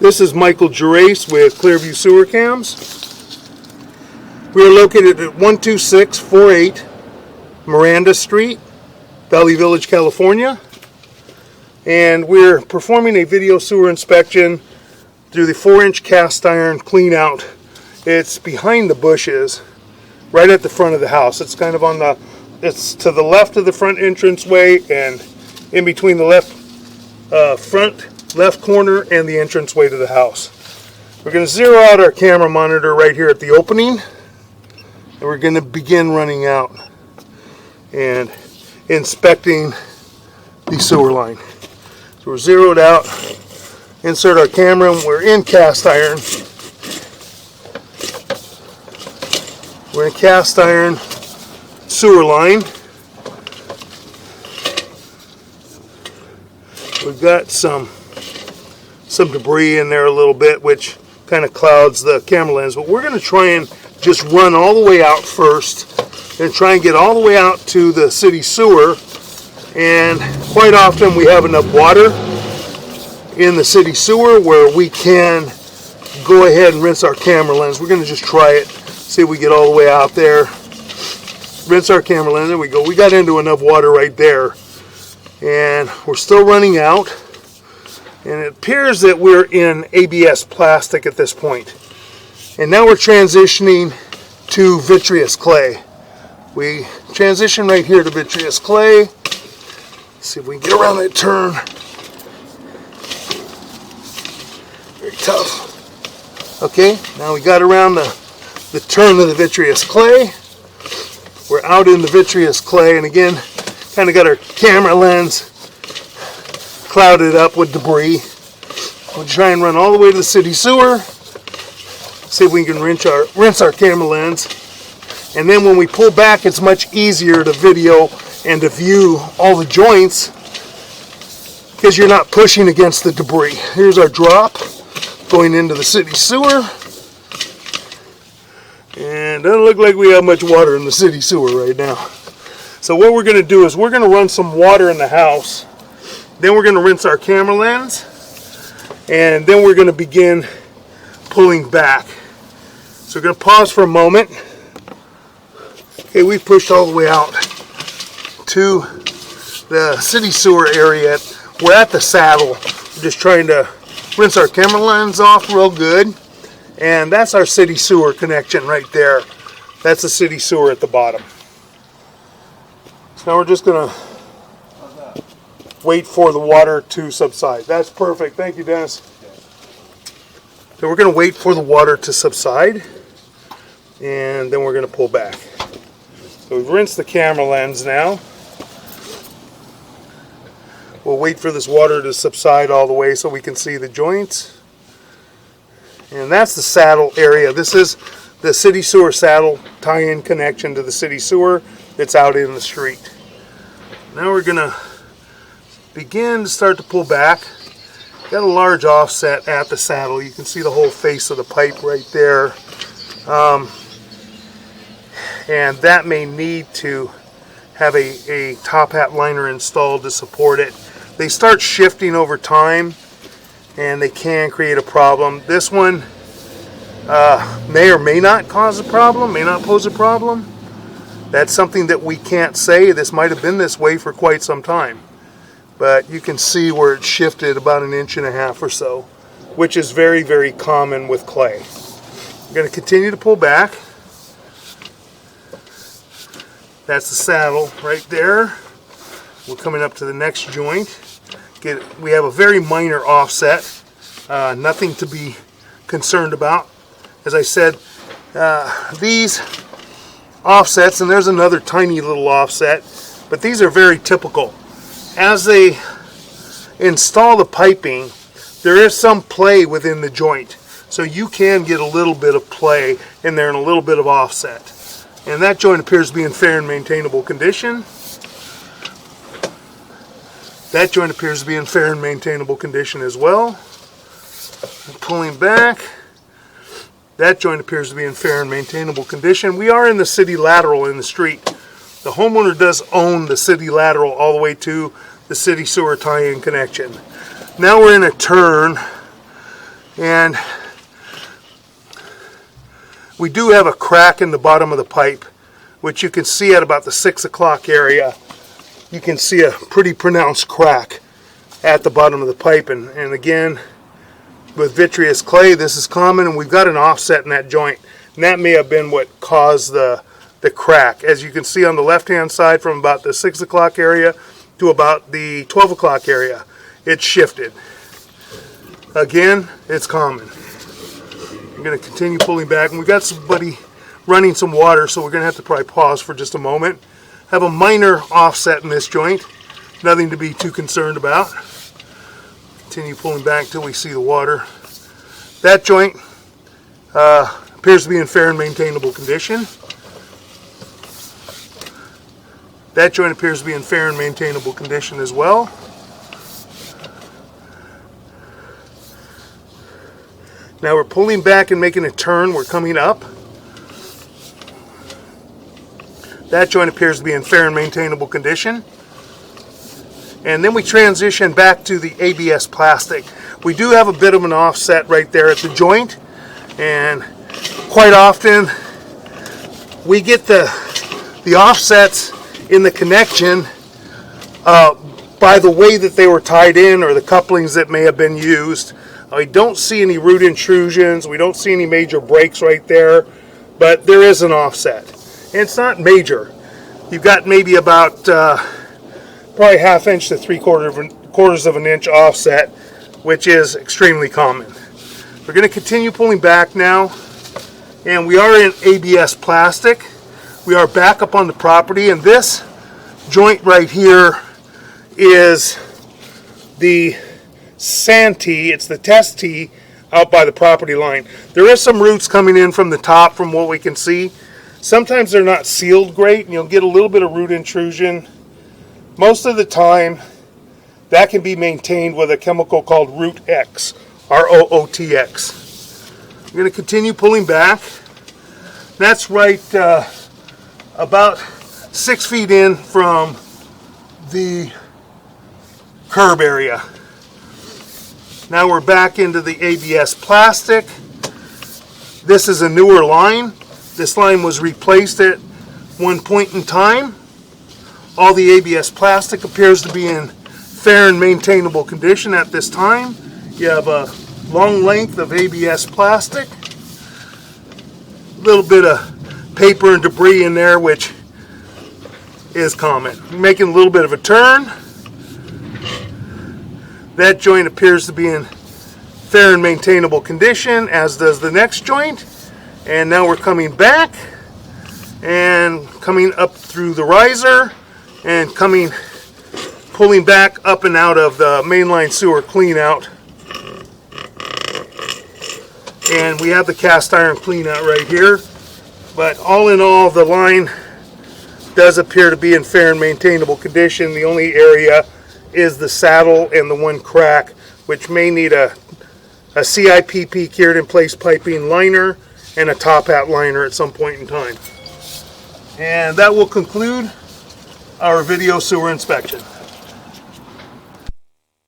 This is Michael Gerace with Clearview Sewer Cams. We are located at 12648 Miranda Street, Valley Village, California. And we're performing a video sewer inspection through the 4-inch cast iron clean out. It's behind the bushes, right at the front of the house. It's kind of on the, it's to the left of the front entranceway and in between the front left corner and the entranceway to the house. We're going to zero out our camera monitor right here at the opening, and we're going to begin running out and inspecting the sewer line. So we're zeroed out, insert our camera, and we're in cast iron. We're in cast iron sewer line. We've got some debris in there a little bit, which kind of clouds the camera lens, but we're going to try and just run all the way out first and try and get all the way out to the city sewer. And quite often we have enough water in the city sewer where we can go ahead and rinse our camera lens. We're going to just try it, see if we get all the way out there, rinse our camera lens. There we go. We got into enough water right there, and we're still running out. And it appears that we're in ABS plastic at this point. And now we're transitioning to vitreous clay. We transition right here to vitreous clay. Let's see if we can get around that turn. Very tough. Okay, now we got around the turn of the vitreous clay. We're out in the vitreous clay, and again, kind of got our camera lens clouded up with debris. We'll try and run all the way to the city sewer, see if we can rinse our camera lens, and then when we pull back, it's much easier to video and to view all the joints because you're not pushing against the debris. Here's our drop going into the city sewer, and doesn't look like we have much water in the city sewer right now. So what we're going to do is we're going to run some water in the house. Then we're going to rinse our camera lens, and then we're going to begin pulling back. So we're going to pause for a moment. Okay, we've pushed all the way out to the city sewer area. We're at the saddle. We're just trying to rinse our camera lens off real good. And that's our city sewer connection right there. That's the city sewer at the bottom. So now we're just going to wait for the water to subside. That's perfect. Thank you, Dennis. So we're going to wait for the water to subside, and then we're going to pull back. So we've rinsed the camera lens now. We'll wait for this water to subside all the way so we can see the joints. And that's the saddle area. This is the city sewer saddle tie-in connection to the city sewer that's out in the street. Now we're going to begin to start to pull back. Got a large offset at the saddle. You can see the whole face of the pipe right there. And that may need to have a top hat liner installed to support it. They start shifting over time and they can create a problem. This one may or may not cause a problem, may not pose a problem. That's something that we can't say. This might have been this way for quite some time. But you can see where it shifted about 1.5 inches or so, which is very, very common with clay. I'm going to continue to pull back. That's the saddle right there. We're coming up to the next joint. We have a very minor offset, nothing to be concerned about. As I said, these offsets, and there's another tiny little offset, but these are very typical. As they install the piping, there is some play within the joint. So you can get a little bit of play in there and a little bit of offset. And that joint appears to be in fair and maintainable condition. That joint appears to be in fair and maintainable condition as well. Pulling back. That joint appears to be in fair and maintainable condition. We are in the city lateral in the street. The homeowner does own the city lateral all the way to the city sewer tie-in connection. Now we're in a turn And we do have a crack in the bottom of the pipe, which you can see at about the 6 o'clock area. You can see a pretty pronounced crack at the bottom of the pipe. And again, with vitreous clay, this is common, and we've got an offset in that joint. And that may have been what caused the crack. As you can see on the left-hand side, from about the 6 o'clock area to about the 12 o'clock area, it's shifted. Again, it's common. I'm going to continue pulling back, and we've got somebody running some water, so we're going to have to probably pause for just a moment. Have a minor offset in this joint, nothing to be too concerned about. Continue pulling back till we see the water. That joint appears to be in fair and maintainable condition. That joint appears to be in fair and maintainable condition as well. Now we're pulling back and making a turn. We're coming up. That joint appears to be in fair and maintainable condition. And then we transition back to the ABS plastic. We do have a bit of an offset right there at the joint, and quite often we get the offsets in the connection by the way that they were tied in or the couplings that may have been used. I don't see any root intrusions. We don't see any major breaks right there, but there is an offset. And it's not major. You've got maybe about probably 1/2 inch to 3/4 of an inch offset, which is extremely common. We're going to continue pulling back now, and we are in ABS plastic. We are back up on the property, and this joint right here is the sand tee. It's the test tee out by the property line. There is some roots coming in from the top from what we can see. Sometimes they're not sealed great, and you'll get a little bit of root intrusion. Most of the time, that can be maintained with a chemical called Root X, ROOTX. I'm going to continue pulling back. That's right about 6 feet in from the curb area. Now we're back into the ABS plastic. This is a newer line. This line was replaced at one point in time. All the ABS plastic appears to be in fair and maintainable condition at this time. You have a long length of ABS plastic. A little bit of paper and debris in there, which is common. Making a little bit of a turn. That joint appears to be in fair and maintainable condition, as does the next joint. And now we're coming back and coming up through the riser and pulling back up and out of the mainline sewer clean out. And we have the cast iron clean out right here. But all in all, the line does appear to be in fair and maintainable condition. The only area is the saddle and the one crack, which may need a CIPP cured in place piping liner and a top hat liner at some point in time. And that will conclude our video sewer inspection.